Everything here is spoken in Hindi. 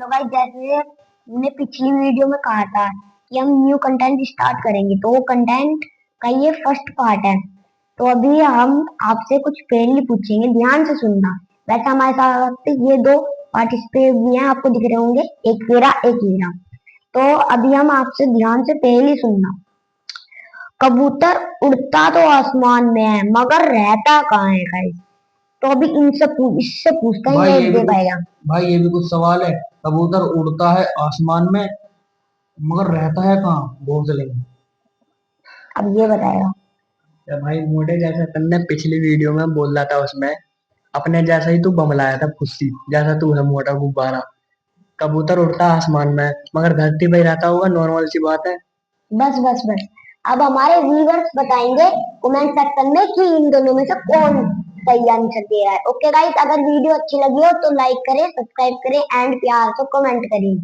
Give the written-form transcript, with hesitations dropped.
तो भाई जैसे हमने पिछली वीडियो में कहा था कि हम न्यू कंटेंट स्टार्ट करेंगे, तो वो कंटेंट का ये फर्स्ट पार्ट है। तो अभी हम आपसे कुछ पहेली पूछेंगे, ध्यान से सुनना। वैसे हमारे साथ ये दो पार्टिसिपेट भी हैं, आपको दिख रहे होंगे, एक वीरा एक हीरा। तो अभी हम आपसे ध्यान से पहेली सुनना। कबूतर उड़ता तो आसमान में है मगर रहता कहाँ है गाइस? तो अभी इससे पूछते हैं, भाई ये ये भी दे कुछ पाएगा। भाई ये भी कुछ सवाल है। कबूतर उड़ता है आसमान में मगर रहता है कहाँ? घोंसले में। अब ये बताएगा। या भाई मोटे जैसा तुमने पिछली वीडियो में बोल रहा था, उसमें अपने जैसा ही तू बमलाया था, फुस्सी जैसा तू है, मोटा गुब्बारा। कबूतर उड़ता है आसमान में मगर धरती पे ही रहता होगा, नॉर्मल सी बात है। बस बस बस। अब हमारे व्यूअर्स बताएंगे कमेंट सेक्शन में कि इन दोनों में से कौन सही आंसर दे रहा है। ओके गाइस, अगर वीडियो अच्छी लगी हो तो लाइक करें, सब्सक्राइब करें एंड प्यार से कमेंट करें।